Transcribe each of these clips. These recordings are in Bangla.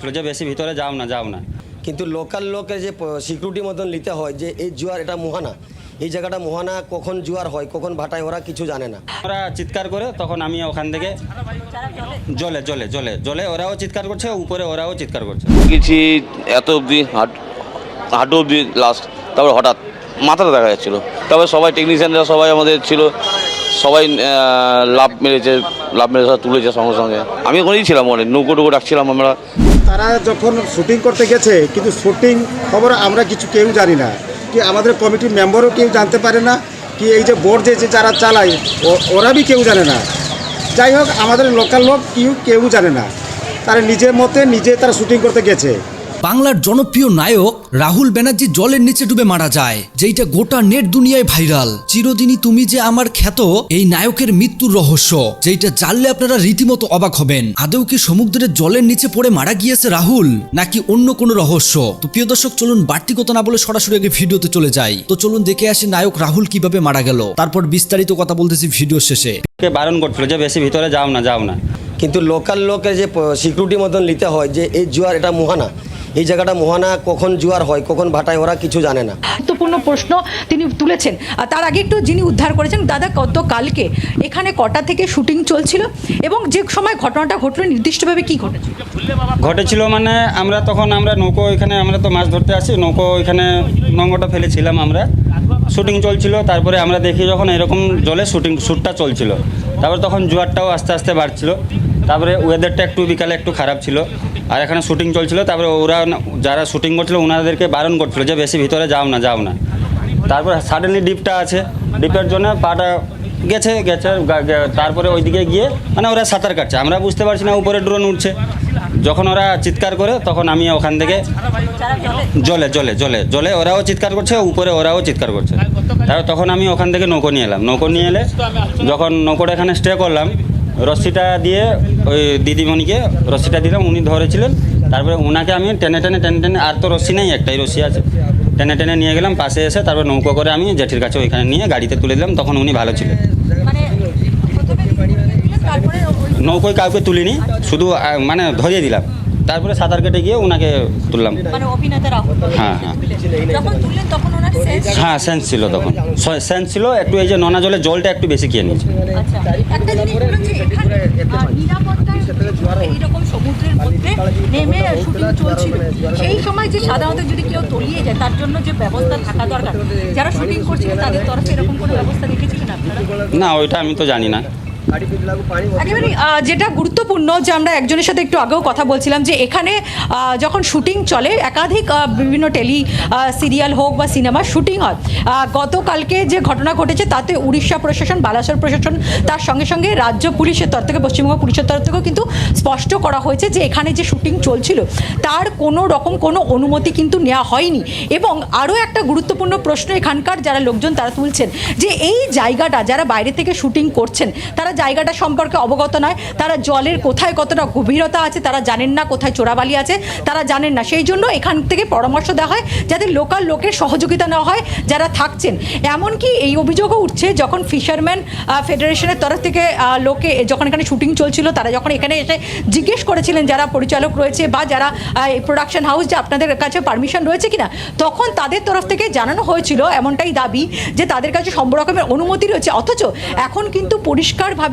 করছিল যে বেশি ভিতরে যাও না। কিন্তু লোকাল লোকের যে সিকিউরিটি মতন নিতে হয় যে এই জুয়ার এটা মোহানা, এই জায়গাটা মোহানা, কখন জুয়ার হয় কখন ভাটায় ওরা কিছু জানে না। ওরা চিৎকার করে তখন আমি ওখান থেকে জলে ওরাও চিৎকার করছে, উপরে ওরাও চিৎকার করছে। গেছি এত অবধি হাঁটু অবধি লাস্ট, তারপর হঠাৎ মাথাটা দেখা যাচ্ছিলো। তারপরে সবাই টেকনিশিয়ানরা সবাই আমাদের ছিল, সবাই লাভ মেরে সব তুলেছে সঙ্গে সঙ্গে। আমি ওখানেই ছিলাম, অনেক নৌকো ডাকছিলাম আমরা। তারা যখন শুটিং করতে গেছে, কিন্তু শুটিং খবর আমরা কিছু কেউ জানি না, কি আমাদের কমিটির মেম্বারও কেউ জানতে পারে না, কি এই যে বোর্ড যে যারা চালায় ওরা বি কেউ জানে না। যাই হোক, আমাদের লোকাল লোক কেউ জানে না, তারা নিজের মতে তারা শুটিং করতে গেছে। বাংলার জনপ্রিয় নায়ক রাহুল ব্যানার্জি জলের নিচে ডুবে মারা যায়, যেটা গোটা নেট দুনিয়ায় ভাইরাল। চিরদিনই তুমি যে আমার খ্যাত এই নায়কের মৃত্যুর রহস্য, যেটা জানলে আপনারা রীতিমতো অবাক হবেন। আদৌ কি সমুদ্রের জলের নিচে পড়ে মারা গিয়েছে রাহুল, নাকি অন্য কোনো রহস্য? তো প্রিয় দর্শক, চলুন বাড়তি কথা না বলে সরাসরি আগে ভিডিওতে চলে যাই। তো চলুন দেখে আসি নায়ক রাহুল কিভাবে মারা গেল, তারপর বিস্তারিত কথা বলতেছি ভিডিও শেষে। বারণ করছিল যে বেশি ভিতরে যাও না। কিন্তু লোকাল লোকের যে সিকিউরিটি মতন নিতে হয় যে এই জুয়ার এটা মোহানা, এই জায়গাটা মোহানা, কখন জুয়ার হয় কখন ভাটায় ওরা কিছু জানে না। গুরুত্বপূর্ণ প্রশ্ন তিনি তুলেছেন। আর তার আগে একটু যিনি উদ্ধার করেছেন, দাদা গতকালকে এখানে কটা থেকে শুটিং চলছিল এবং যে সময় ঘটনাটা ঘটলো নির্দিষ্টভাবে কি ঘটেছিল মানে আমরা নৌকো, এখানে আমরা তো মাছ ধরতে আসি, নৌকো এখানে নঙ্গটা ফেলেছিলাম, আমরা শুটিং চলছিল। তারপরে আমরা দেখি যখন এরকম জলে শ্যুটটা চলছিল, তারপরে তখন জোয়ারটাও আস্তে আস্তে বাড়ছিল। তারপরে ওয়েদারটা একটু বিকালে একটু খারাপ ছিল, আর এখানে শুটিং চলছিল। তারপরে ওরা যারা শুটিং করছিল ওনাদেরকে বারণ করছিল যে বেশি ভিতরে যাও না। তারপরে সাডেনলি ডিপটা আছে, ডিপের জন্য পাটা গেছে। তারপরে ওইদিকে গিয়ে মানে ওরা সাঁতার কাটছে, আমরা বুঝতে পারছি না, উপরে ড্রোন উঠছে। যখন ওরা চিৎকার করে তখন আমি ওখান থেকে জলে ওরাও চিৎকার করছে, উপরে ওরাও চিৎকার করছে। তারপর তখন আমি ওখান থেকে নৌকো নিয়ে এলাম। নৌকো নিয়ে এলে যখন নৌকোটা এখানে স্টে করলাম, রশ্মিটা দিয়ে ওই দিদিমণিকে রশ্মিটা দিলাম, উনি ধরেছিলেন। তারপরে ওনাকে আমি টেনে, আর তো রশ্মি নেই, একটাই রশ্মি আছে, টেনে নিয়ে গেলাম পাশে এসে। তারপর নৌকো করে আমি জেঠির কাছে ওইখানে নিয়ে গাড়িতে তুলে দিলাম। তখন উনি ভালো ছিলেন। নৌকোয় কাউকে তুলিনি, শুধু মানে ধরিয়ে দিলাম। তারপরে সাঁতার কেটে গিয়ে ওনাকে তুললাম। হ্যাঁ সেন্স ছিল, তখন সেন্স ছিল একটু। এই যে নোনা জলে জলটা একটু বেশি খেয়ে নিয়েছে। সমুদ্রের মধ্যে নেমে শুটিং চলছিল, সেই সময় যে সাধারণত যদি কেউ তলিয়ে যায় তার জন্য যে ব্যবস্থা থাকা দরকার, যারা শুটিং করছিল তাদের তরফে এরকম কোনো ব্যবস্থা দেখেছিলেন আপনারা? না, ওইটা আমি তো জানি না। একেবারে যেটা গুরুত্বপূর্ণ, যে আমরা একজনের সাথে একটু আগেও কথা বলছিলাম, যে এখানে যখন শুটিং চলে একাধিক বিভিন্ন সিরিয়াল হোক বা সিনেমার শুটিং হয়। গতকালকে যে ঘটনা ঘটেছে তাতে উড়িষ্যা প্রশাসন, বালাসোর প্রশাসন, তার সঙ্গে সঙ্গে রাজ্য পুলিশের তরফ থেকে, পশ্চিমবঙ্গ পুলিশের তরফ থেকেও কিন্তু স্পষ্ট করা হয়েছে যে এখানে যে শুটিং চলছিল তার কোনো রকম কোনো অনুমতি কিন্তু নেওয়া হয়নি। এবং আরও একটা গুরুত্বপূর্ণ প্রশ্ন এখানকার যারা লোকজন তারা তুলছেন, যে এই জায়গাটা যারা বাইরে থেকে শুটিং করছেন তারা জায়গাটা সম্পর্কে অবগত নয়, তারা জলের কোথায় কতটা গভীরতা আছে তারা জানেন না, কোথায় চোরাবালি আছে তারা জানেন না। সেই জন্য এখান থেকে পরামর্শ দেওয়া হয় যাতে লোকাল লোকের সহযোগিতা নেওয়া হয় যারা থাকছেন। এমনকি এই অভিযোগও উঠছে, যখন ফিশারম্যান ফেডারেশনের তরফ থেকে লোকে যখন এখানে শুটিং চলছিল, তারা যখন এখানে এসে জিজ্ঞেস করেছিলেন যারা পরিচালক রয়েছে বা যারা প্রোডাকশন হাউস, যে আপনাদের কাছে পারমিশন রয়েছে কিনা, তখন তাদের তরফ থেকে জানানো হয়েছিল, এমনটাই দাবি, যে তাদের কাছে সব রকমের অনুমতি রয়েছে। অথচ এখন কিন্তু পরিষ্কারভাবে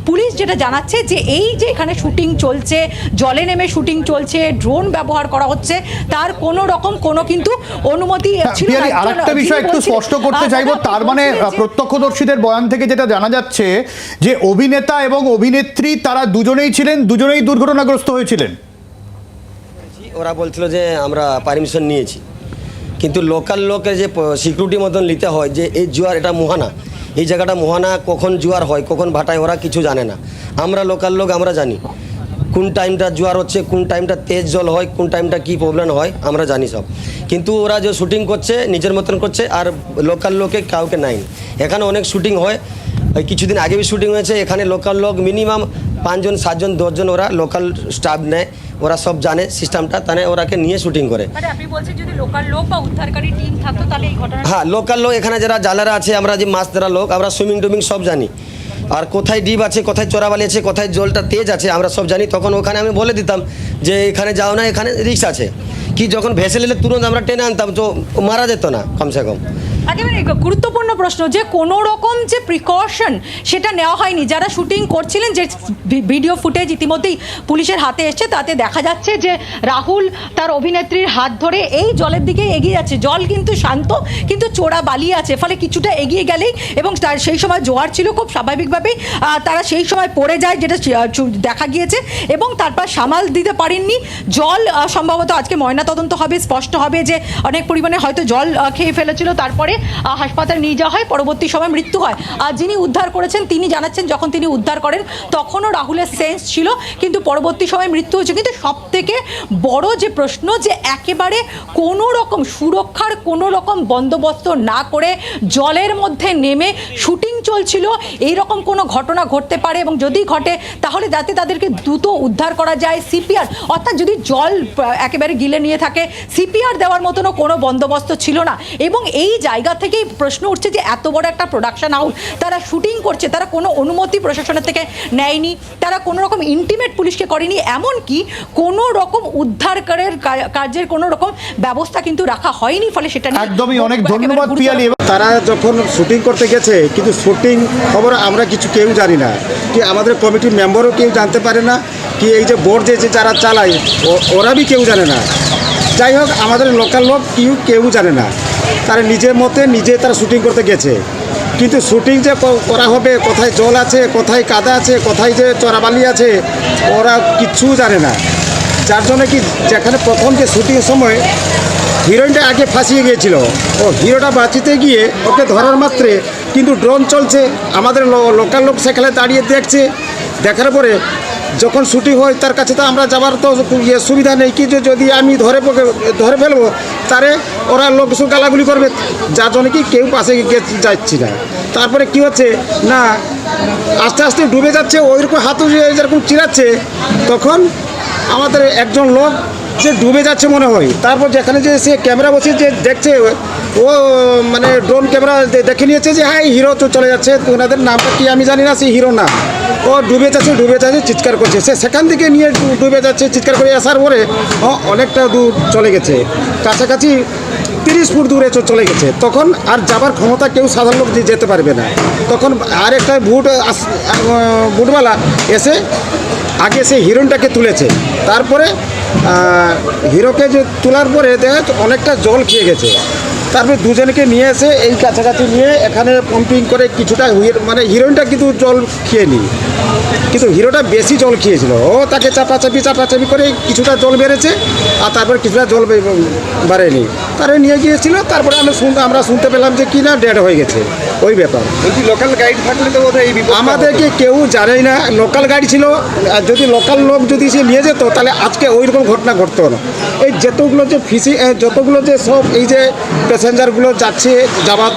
পুলিশ যেটা জানাচ্ছে যে এই যে এখানে শুটিং চলছে, জলে নেমে শুটিং চলছে, ড্রোন ব্যবহার করা হচ্ছে, তার কোনো রকম কোনো কিন্তু অনুমতি ছিল না। আরেকটা বিষয় একটু স্পষ্ট করতে চাইবো, তার মানে প্রত্যক্ষদর্শীদের বয়ান থেকে যেটা জানা যাচ্ছে যে অভিনেতা এবং অভিনেত্রী তারা দুজনেই দুর্ঘটনাগ্রস্ত হয়েছিলেন। ওরা বলছিল যে আমরা পারমিশন নিয়েছি, কিন্তু লোকাল লোকের যে সিকিউরিটি মতন নিতে হয় যে এই জুয়ার এটা মোহানা, এই জায়গাটা মোহানা, কখন জুয়ার হয় কখন ভাটায় ওরা কিছু জানে না। আমরা লোকাল লোক আমরা জানি কোন টাইমটা জোয়ার হচ্ছে, কোন টাইমটা তেজ জল হয়, কোন টাইমটা কী প্রবলেম হয় আমরা জানি সব। কিন্তু ওরা যে শুটিং করছে নিজের মতন করছে, আর লোকাল লোকে কাউকে নাই। এখানে অনেক শুটিং হয়, কিছুদিন আগে শুটিং হয়েছে, এখানে লোকাল লোক মিনিমাম 5 জন 7 জন 10 জন ওরা লোকাল স্টাফ নেয়, ওরা সব জানে সিস্টেমটা, তাহলে ওরাকে নিয়ে শুটিং করে। হ্যাঁ, লোকাল লোক এখানে যারা জালারা আছে, আমরা যে মাছ ধরা লোক, আমরা সুইমিং টুইমিং সব জানি। আর কোথায় ডিপ আছে, কোথায় চোরাবালি আছে, কোথায় জলটা তেজ আছে আমরা সব জানি। তখন ওখানে আমি বলে দিতাম যে এখানে যাও না, এখানে রিস্ক আছে। কি যখন ভেসে নিলে তুরন্ত আমরা টেনে আনতাম, তো মারা যেত না কমসে কম। একেবারে গুরুত্বপূর্ণ প্রশ্ন যে কোনো রকম যে প্রিকশন সেটা নেওয়া হয়নি। যারা শুটিং করছিলেন, যে ভিডিও ফুটেজ ইতিমধ্যেই পুলিশের হাতে এসছে, তাতে দেখা যাচ্ছে যে রাহুল তার অভিনেত্রীর হাত ধরে এই জলের দিকে এগিয়ে যাচ্ছে। জল কিন্তু শান্ত, কিন্তু চোরা বালি আছে, ফলে কিছুটা এগিয়ে গেলেই, এবং তার সেই সময় জোয়ার ছিল, খুব স্বাভাবিকভাবেই তারা সেই সময় পড়ে যায়, যেটা দেখা গিয়েছে, এবং তারপর সামাল দিতে পারেননি। জল সম্ভবত আজকে ময়নাতদন্ত হবে, স্পষ্ট হবে যে অনেক পরিমাণে হয়তো জল খেয়ে ফেলেছিল, তারপরে হাসপাতালে নিয়ে যাওয়া হয়, পরবর্তী সময় মৃত্যু হয়। আর যিনি উদ্ধার করেছেন তিনি জানাচ্ছেন যখন তিনি উদ্ধার করেন তখনও রাহুলের সেন্স ছিল, কিন্তু পরবর্তী সময় মৃত্যু হয়েছে। কিন্তু সব থেকে বড় যে প্রশ্ন, যে একেবারে কোনো রকম সুরক্ষার কোনো রকম বন্দোবস্ত না করে জলের মধ্যে নেমে শুটিং চলছিল, এই রকম কোনো ঘটনা ঘটতে পারে, এবং যদি ঘটে তাহলে যাতে তাদেরকে দ্রুত উদ্ধার করা যায়। সিপিআর, অর্থাৎ যদি জল একেবারে গিলে নিয়ে থাকে, সিপিআর দেওয়ার মতনও কোনো বন্দোবস্ত ছিল না। এবং এই জায়গা থেকেই প্রশ্ন উঠছে যে এত বড় একটা প্রোডাকশন হাউস, তারা শুটিং করছে, তারা কোনো অনুমতি প্রশাসনের থেকে নেয়নি, তারা কোনো রকম ইন্টিমেট পুলিশকে করেনি, এমনকি কোনো রকম উদ্ধারকারের কাজের কোনো রকম ব্যবস্থা কিন্তু রাখা হয়নি। ফলে সেটা নিয়ে একদমই অনেক ধন্যবাদ পিয়ালি। তারা যখন শুটিং করতে গেছে, কিন্তু শুটিং খবর আমরা কিছু কেউ জানি না, কি আমাদের কমিটির মেম্বারও কেউ জানতে পারে না, কি এই যে বোর্ড যে যারা চালায় ওরা বি কেউ জানে না। যাই হোক, আমাদের লোকাল লোক কেউ জানে না, তারা নিজের মতে নিজে তারা শুটিং করতে গেছে। কিন্তু শুটিং যে করা হবে, কোথায় জল আছে, কোথায় কাদা আছে, কোথায় যে চোরাবালি আছে, ওরা কিচ্ছু জানে না। যার জন্য কি যেখানে প্রথম যে শুটিংয়ের সময় হিরোইনটা আগে ফাঁসিয়ে গিয়েছিল, ও হিরোটা বাঁচিতে গিয়ে ওকে ধরার মাত্রে কিন্তু ড্রোন চলছে, আমাদের লোকাল লোক সেখানে দাঁড়িয়ে দেখছে। দেখার পরে যখন শুটিং হয় তার কাছে তো আমরা যাবার তো সুবিধা নেই, কি যদি আমি ধরে ফেলবো তারে ওরা লোক গালাগুলি করবে, যার জন্য কি কেউ পাশে যাচ্ছি না। তারপরে কি হচ্ছে না, আস্তে আস্তে ডুবে যাচ্ছে, ওইরকম হাত যেরকম চিরাচ্ছে, তখন আমাদের একজন লোক যে ডুবে যাচ্ছে মনে হয়, তারপর যেখানে যে সে ক্যামেরা বসে যে দেখছে, ও মানে ড্রোন ক্যামেরা দেখে নিয়েছে যে হ্যাঁ হিরো তো চলে যাচ্ছে, ওনাদের নামটা কি আমি জানি না, সে হিরো না, ও ডুবে যাচ্ছে চিৎকার করছে, সে সেখান থেকে নিয়ে ডুবে যাচ্ছে চিৎকার করে আসার পরে অনেকটা দূর চলে গেছে, কাছাকাছি 30 ফুট দূরে চলে গেছে। তখন আর যাবার ক্ষমতা কেউ সাধারণ লোক যেতে পারবে না। তখন আর একটা বুটওয়ালা এসে আগে সেই হিরোইনটাকে তুলেছে, তারপরে হিরোকে যে তোলার পরে দেখ অনেকটা জল খেয়ে গেছে, তারপরে দুজনকে নিয়ে এসে এই কাছাকাছি নিয়ে এখানে পাম্পিং করে কিছুটা মানে হিরোইনটা কিন্তু জল খেয়ে নি, কিন্তু হিরোটা বেশি জল খেয়েছিল, ও তাকে চাপাচাপি করে কিছুটা জল বেড়েছে, আর তারপরে কিছুটা জল বাড়েনি, তারপরে নিয়ে গিয়েছিল। তারপরে আমরা শুনতে পেলাম যে কি না ডেড হয়ে গেছে, ওই ব্যাপার। লোকাল গাইড থাকলে তো বোধহয় এই আমাদেরকে কেউ জানেই না, লোকাল গাড়ি ছিল, আর যদি লোকাল লোক যদি সে নিয়ে যেত তাহলে আজকে ওই রকম ঘটনা ঘটতো না। এই যতগুলো যে সব এই যে প্যাসেঞ্জারগুলো যাচ্ছে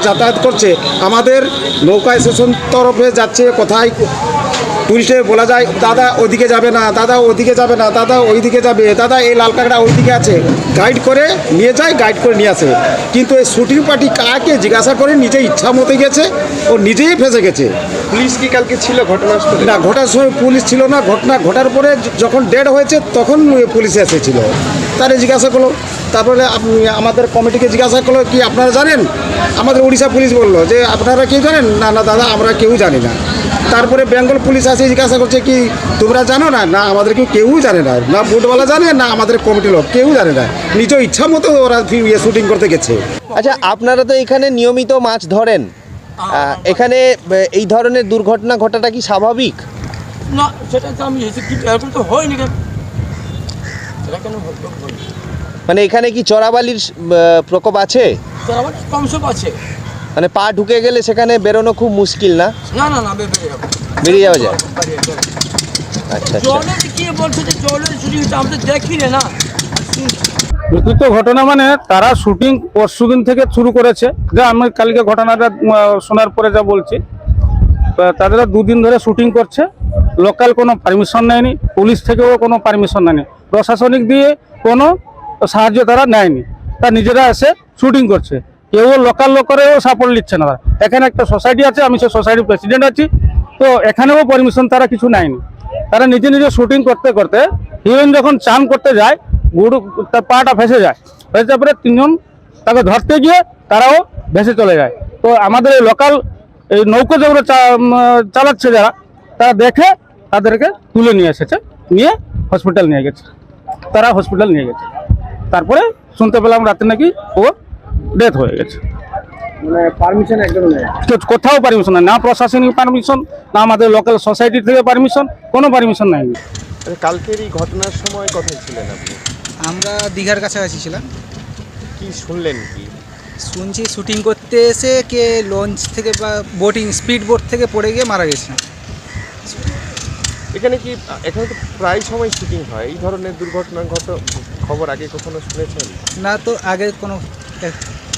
যাতায়াত করছে, আমাদের নৌকা স্টেশন তরফে যাচ্ছে, কোথায় টুরিস্টে বলা যায় দাদা ওদিকে যাবে না, দাদা ওদিকে যাবে না, দাদা ওইদিকে যাবে, দাদা এই লাল কাঁকড়া ওইদিকে আছে, গাইড করে নিয়ে যায়, গাইড করে নিয়ে আসে। কিন্তু এই শুটিং পার্টি কাকে জিজ্ঞাসা করে নিজে ইচ্ছা মতো গেছে, ও নিজেই ফেঁসে গেছে। পুলিশ কি কালকে ছিল ঘটনাস্থলে? না, ঘটার সময় পুলিশ ছিল না, ঘটনা ঘটার পরে যখন ডেড হয়েছে তখন পুলিশ এসেছিল, তারা জিজ্ঞাসা করলো। তারপরে আমাদের কমিটিকে জিজ্ঞাসা করলো কি আপনারা জানেন, আমাদের উড়িষ্যা পুলিশ বললো যে আপনারা কেউ জানেন না, না দাদা আমরা কেউ জানি না। তারপরে বেঙ্গল পুলিশ আসে জিজ্ঞাসা করছে কি তোমরা জানো না, না আমাদের কেউ জানে না, না বুটওয়ালা জানে না, আমাদের কমিটির লোক কেউ জানে না, নিজ ইচ্ছা মতো ওরা শুটিং করতে গেছে। আচ্ছা, আপনারা তো এখানে নিয়মিত মাছ ধরেন, এখানে এই ধরনের দুর্ঘটনা ঘটাটা কি স্বাভাবিক? না, সেটা তো আমি এরকম তো হয়নি, সেটা কেন মানে এখানে কি চোরাবালির প্রকোপ আছে? কমসব আছে, মানে পা ঢুকে গেলে সেখানে বেরোনো খুব মুশকিল না? না না না, বেরিয়ে যাওয়া যায়। আচ্ছা, জলের কি বলছে যে জলের শুটিং হচ্ছে, আমরা দেখি না। প্রকৃত ঘটনা মানে তারা শুটিং পরশুদিন থেকে শুরু করেছে, যা আমি কালকে ঘটনাটা শোনার পরে যা বলছি, তাদের 2 দিন ধরে শুটিং করছে, লোকাল কোনো পারমিশন নেয়নি, পুলিশ থেকেও কোনো পারমিশন নেয়নি, প্রশাসনিক দিয়ে কোনো সাহায্য তারা নেয়নি, তারা নিজেরা এসে শুটিং করছে, কেউ লোকাল লোকেরও সাপোর্ট নিচ্ছে না। এখানে একটা সোসাইটি আছে, আমি সেই সোসাইটির প্রেসিডেন্ট আছি, তো এখানেও পারমিশন তারা কিছু নেয়নি। তারা নিজে নিজে শুটিং করতে করতে হিরোইন যখন চান করতে যায়, গুরু তার পাটা ভেসে যায়, ভেসে যাওয়ার পরে তিনজন তাকে ধরতে গিয়ে তারাও ভেসে চলে যায়। তো আমাদের এই লোকাল এই নৌকো যেগুলো চালাচ্ছে যারা, তারা দেখে তাদেরকে তুলে নিয়ে এসেছে, নিয়ে হসপিটাল নিয়ে গেছে, তারা হসপিটাল নিয়ে গেছে। তারপরে শুনতে পেলাম রাতে নাকি ও ডেথ হয়ে গেছে। মানে পারমিশন একদম নেই, কোথাও পারমিশন নেই, না প্রশাসনিক পারমিশন, না আমাদের লোকাল সোসাইটি থেকে পারমিশন, কোনো পারমিশন নেয়নি। কালকের এই ঘটনার সময় কোথায় ছিলেন আপনি? আমরা দীঘার কাছাকাছি ছিলাম। কি শুনলেন কি? শুনছি শুটিং করতে এসে কে লঞ্চ থেকে বা বোটিং স্পিড বোট থেকে পড়ে গিয়ে মারা গেছে। এখানে তো প্রায় সময় শুটিং হয়, এই ধরনের দুর্ঘটনার খবর আগে কখনো শুনেছেন? না তো, আগে কোনো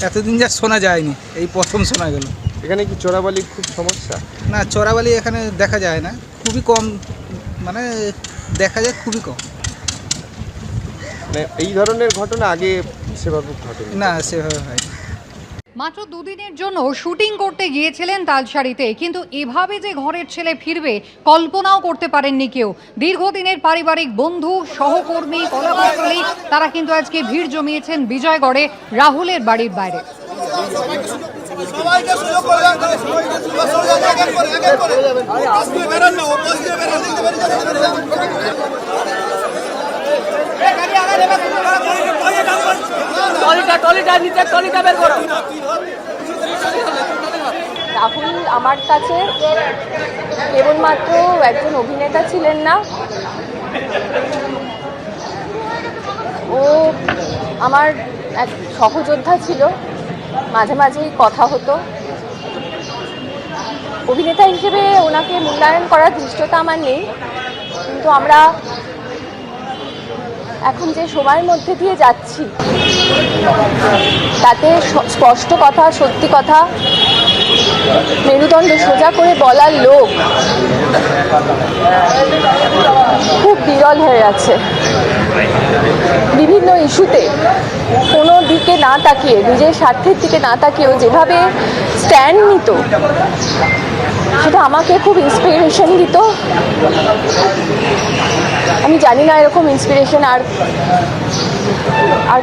এতদিন যা শোনা যায়নি, এই প্রথম শোনা গেল। এখানে কি চোরাবালির খুব সমস্যা? না, চোরাবালি এখানে দেখা যায় না, খুবই কম, মানে দেখা যায় খুবই কম। মানে এই ধরনের ঘটনা আগে সেভাবে ঘটেনি? না, সেভাবে হয়। মাত্র দুদিনের জন্য শুটিং করতে গিয়েছিলেন তালসারিতে, কিন্তু এভাবে যে ঘরের ছেলে ফিরবে কল্পনাও করতে পারেননি কেউ। দীর্ঘদিনের পারিবারিক বন্ধু, সহকর্মী, কলাকুশলী তারা কিন্তু আজকে ভিড় জমিয়েছেন বিজয়গড়ে রাহুলের বাড়ির বাইরে। রাহুল আমার কাছে কেবলমাত্র একজন অভিনেতা ছিলেন না, ও আমার এক সহযোদ্ধা ছিল, মাঝে মাঝেই কথা হতো। অভিনেতা হিসেবে ওনাকে মূল্যায়ন করার ধৃষ্টতা আমার নেই, কিন্তু আমরা এখন যে সময়ের মধ্যে দিয়ে যাচ্ছি তাতে স্পষ্ট কথা, সত্যি কথা, মেরুদণ্ড সোজা করে বলার লোক খুব বিরল হয়ে আছে। বিভিন্ন ইস্যুতে কোনো দিকে না তাকিয়ে, নিজের স্বার্থের দিকে না তাকিয়েও যেভাবে স্ট্যান্ড নিত, সেটা আমাকে খুব ইন্সপিরেশন দিত। আমি জানি না এরকম ইন্সপিরেশন আর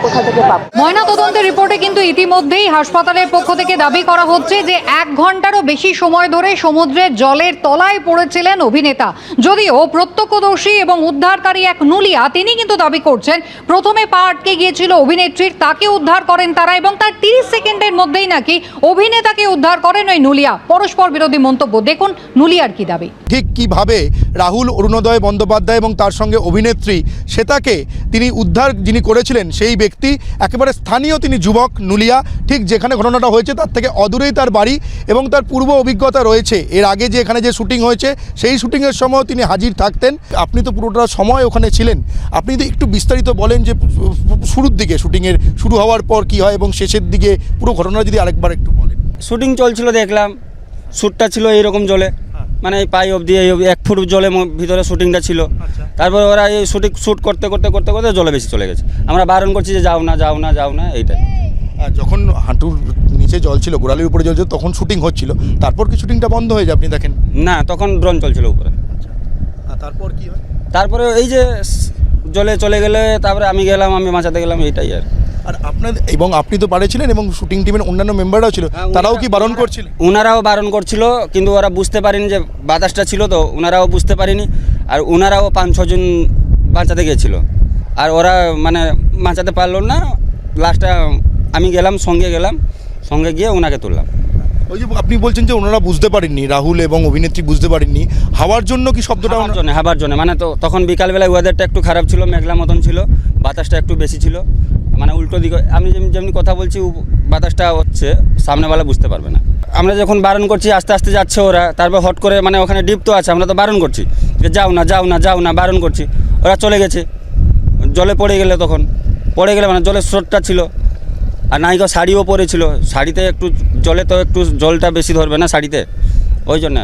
কোথা থেকে পাবো। ময়নাতদন্তের রিপোর্টে কিন্তু ইতিমধ্যেই হাসপাতালের পক্ষ থেকে দাবি করা হচ্ছে যে 1 ঘন্টারও বেশি সময় ধরে সমুদ্রের জলের তলায় পড়েছিলেন অভিনেতা। যদিও প্রত্যক্ষদর্শী এবং উদ্ধারকারী এক নুলিয়া, তিনি কিন্তু দাবি করছেন প্রথমে পা আটকে গিয়েছিল অভিনেত্রীর, তাকে উদ্ধার করেন তারা এবং তার 30 সেকেন্ডের মধ্যেই নাকি অভিনেতাকে উদ্ধার করেন ওই নুলিয়া। পরস্পর বিরোধী মন্তব্য, দেখুন নুলিয়ার কি দাবি। ঠিক কিভাবে রাহুল অরুণোদয় বন্দ্যোপাধ্যায় এবং তার সঙ্গে অভিনেত্রী শ্বেতাকে তিনি উদ্ধার যিনি করেছিলেন, সেই ব্যক্তি একেবারে স্থানীয়, তিনি যুবক নুলিয়া, ঠিক যেখানে ঘটনাটা হয়েছে তার থেকে অদূরেই তার বাড়ি এবং তার পূর্ব অভিজ্ঞতা রয়েছে। এর আগে যে এখানে যে শুটিং হয়েছে সেই শুটিংয়ের সময় তিনি হাজির থাকতেন। আপনি তো পুরোটা সময় ওখানে ছিলেন, আপনি তো একটু বিস্তারিত বলেন যে শুরুর দিকে, শুটিংয়ের শুরু হওয়ার পর কি হয় এবং শেষের দিকে পুরো ঘটনা যদি আরেকবার একটু বলেন। শুটিং চলছিল, দেখলাম শ্যুটটা ছিল এইরকম জলে, মানে এই পাই অবধি, এই 1 ফুট জলের ভিতরে শুটিংটা ছিল। তারপর ওরা এই শ্যুট করতে করতে করতে করতে জলে বেশি চলে গেছে। আমরা বারণ করছি যে যাও না যাও না যাও না, এইটাই। যখন হাঁটুর নিচে জল ছিল, গোড়ালির উপরে জল ছিল, তখন শুটিং হচ্ছিল, তারপর কি শুটিংটা বন্ধ হয়ে যায় আপনি দেখেন? না, তখন ড্রোন চলছিল উপরে। তারপর কি হয়? তারপরে এই যে জলে চলে গেলে তারপরে আমি গেলাম, আমি বাঁচাতে গেলাম, এইটাই আর। আর আপনার এবং আপনি তো পারেছিলেন এবং শুটিং টিমের অন্যান্য মেম্বাররাও ছিল, তারাও কি বারণ করছিলেন? ওনারাও বারণ করছিল, কিন্তু ওরা বুঝতে পারেনি যে বাতাসটা ছিল, তো ওনারাও বুঝতে পারেনি। আর ওনারাও 5-6 জন বাঁচাতে গিয়েছিল, আর ওরা মানে বাঁচাতে পারলো না। লাস্টে আমি গেলাম, সঙ্গে গিয়ে ওনাকে তুললাম। ওই যে আপনি বলছেন যে ওনারা বুঝতে পারেননি, রাহুল এবং অভিনেত্রী বুঝতে পারেননি, হাওয়ার জন্য কি শব্দটা? হাওয়ার জন্য, মানে তো তখন বিকালবেলায় ওয়েদারটা একটু খারাপ ছিল, মেঘলা মতন ছিল, বাতাসটা একটু বেশি ছিল, মানে উল্টো দিকে আমি যেমনি কথা বলছি বাতাসটা হচ্ছে, সামনেওয়ালা বুঝতে পারবে না। আমরা যখন বারণ করছি আস্তে আস্তে যাচ্ছে ওরা, তারপর হট করে, মানে ওখানে ডিপ তো আছে, আমরা তো বারণ করছি যে যাও না যাও না যাও না, বারণ করছি, ওরা চলে গেছে। জলে পড়ে গেলে মানে জলের স্রোতটা ছিল, আর নায়িকা শাড়িও পরেছিল, শাড়িতে একটু জলে তো একটু জলটা বেশি ধরবে না শাড়িতে, ওই জন্য।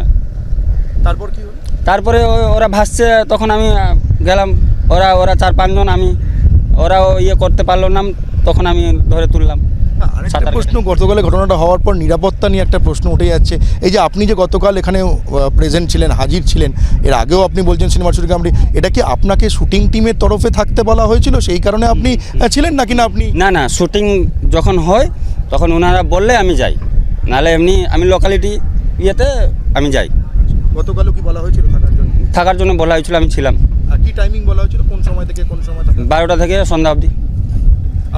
তারপর কি হলো? তারপরে ওরা ভাসছে, তখন আমি গেলাম, ওরা 4-5 জন, ওরাও ইয়ে করতে পারলো না, তখন আমি ধরে তুললাম। আরেকটা সাঁতার প্রশ্ন, গতকালে ঘটনাটা হওয়ার পর নিরাপত্তা নিয়ে একটা প্রশ্ন উঠে যাচ্ছে। এই যে আপনি যে গতকাল এখানে প্রেজেন্ট ছিলেন, হাজির ছিলেন, এর আগেও আপনি বলছেন সিনেমার শুটিং আপনি, এটা কি আপনাকে শুটিং টিমের তরফে থাকতে বলা হয়েছিল সেই কারণে আপনি ছিলেন নাকি না আপনি? না না, শুটিং যখন হয় তখন ওনারা বললে আমি যাই, নাহলে এমনি আমি লোকালিটি ইয়েতে আমি যাই। গতকালও কি বলা হয়েছিল থাকার জন্য? থাকার জন্য বলা হয়েছিল, আমি ছিলাম। আর কি টাইমিং বলা হয়েছিল, কোন সময় থেকে কোন সময়? 12টা থেকে সন্ধ্যা অবধি।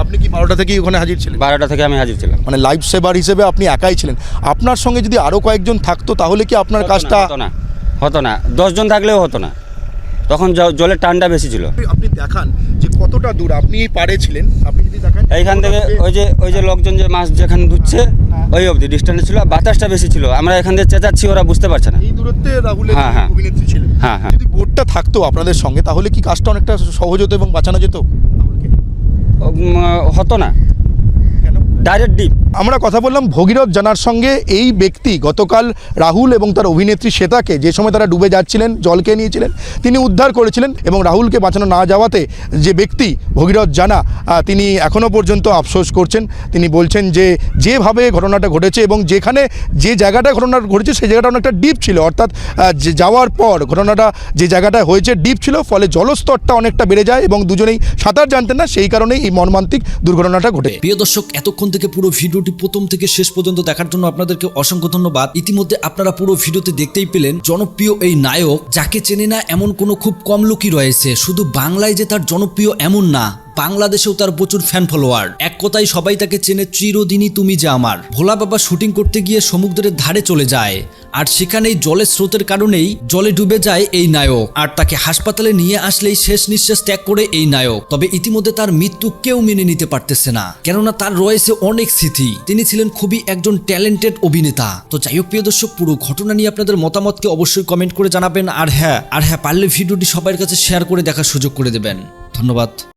আপনি কি 12টা থেকেই ওখানে হাজির ছিলেন? 12টা থেকে আমি হাজির ছিলাম। মানে লাইফ সেভার হিসেবে আপনি একাই ছিলেন। আপনার সঙ্গে যদি আরও কয়েকজন থাকতো তাহলে কি আপনার কাজটা? হতো না 10 জন থাকলেও হতো না, তখন জলের টানটা বেশি ছিল। আপনি দেখান যে কতটা দূর আপনি এই পাড়ে ছিলেন, আপনি যদি দেখান এইখান থেকে ওই যে লোকজন যে মাছ যেখানে ধুচ্ছে ওই অবধি ডিস্টেন্স ছিল, বাতাসটা বেশি ছিল, আমরা এখান থেকে চেঁচাচ্ছি, ওরা বুঝতে পারছে না। এই দূরত্বে রাহুলের হ্যাঁ। অভিনেত্রী ছিলেন। হ্যাঁ। যদি বোটটা থাকতো আপনাদের সঙ্গে তাহলে কি কাজটা অনেকটা সহজ হতো এবং বাঁচানো যেত? হতো না, ডাইরেক্ট ডিপ। আমরা কথা বললাম ভগীরথ জানার সঙ্গে। এই ব্যক্তি গতকাল রাহুল এবং তার অভিনেত্রী শ্বেতাকে, যে সময় তারা ডুবে যাচ্ছিলেন, জলকে নিয়েছিলেন, তিনি উদ্ধার করেছিলেন এবং রাহুলকে বাঁচানো না যাওয়াতে যে ব্যক্তি ভগীরথ জানা, তিনি এখনও পর্যন্ত আফসোস করছেন। তিনি বলছেন যে যেভাবে ঘটনাটা ঘটেছে এবং যেখানে যে জায়গাটা ঘটনাটা ঘটেছে সেই জায়গাটা অনেকটা ডিপ ছিল, অর্থাৎ যে যাওয়ার পর ঘটনাটা যে জায়গাটায় হয়েছে ডিপ ছিল, ফলে জলস্তরটা অনেকটা বেড়ে যায় এবং দুজনেই সাঁতার জানতেন না, সেই কারণেই এই মর্মান্তিক দুর্ঘটনাটা ঘটে। প্রিয় দর্শক, এতক্ষণ থেকে পুরো ভিডিওটি প্রথম থেকে শেষ পর্যন্ত দেখার জন্য আপনাদেরকে অসংখ্য ধন্যবাদ। ইতিমধ্যে আপনারা পুরো ভিডিওতে দেখতেই পেলেন জনপ্রিয় এই নায়ক, যাকে চেনে না এমন কোনো খুব কম লোকই রয়েছে। শুধু বাংলায় যে তার জনপ্রিয় এমন না, বাংলাদেশেও তার প্রচুর ফ্যান ফলোয়ার। এক কথায় সবাই তাকে চেনে চিরদিনই তুমি যে আমার। ভোলা বাবা শুটিং করতে গিয়ে সমুদ্রের ধারে চলে যায়, আর সেখানেই জলের স্রোতের কারণেই জলে ডুবে যায় এই নায়ক, আর তাকে হাসপাতালে নিয়ে আসলেই শেষ নিঃশ্বাস ত্যাগ করে এই নায়ক। তবে ইতিমধ্যে তার মৃত্যু কেউ মেনে নিতে পারতেছে না, কেননা তার রয়েছে অনেক স্মৃতি। তিনি ছিলেন খুবই একজন ট্যালেন্টেড অভিনেতা। তো যাই হোক প্রিয় দর্শক, পুরো ঘটনা নিয়ে আপনাদের মতামতকে অবশ্যই কমেন্ট করে জানাবেন। আর হ্যাঁ পারলে ভিডিওটি সবার কাছে শেয়ার করে দেখার সুযোগ করে দেবেন। ধন্যবাদ।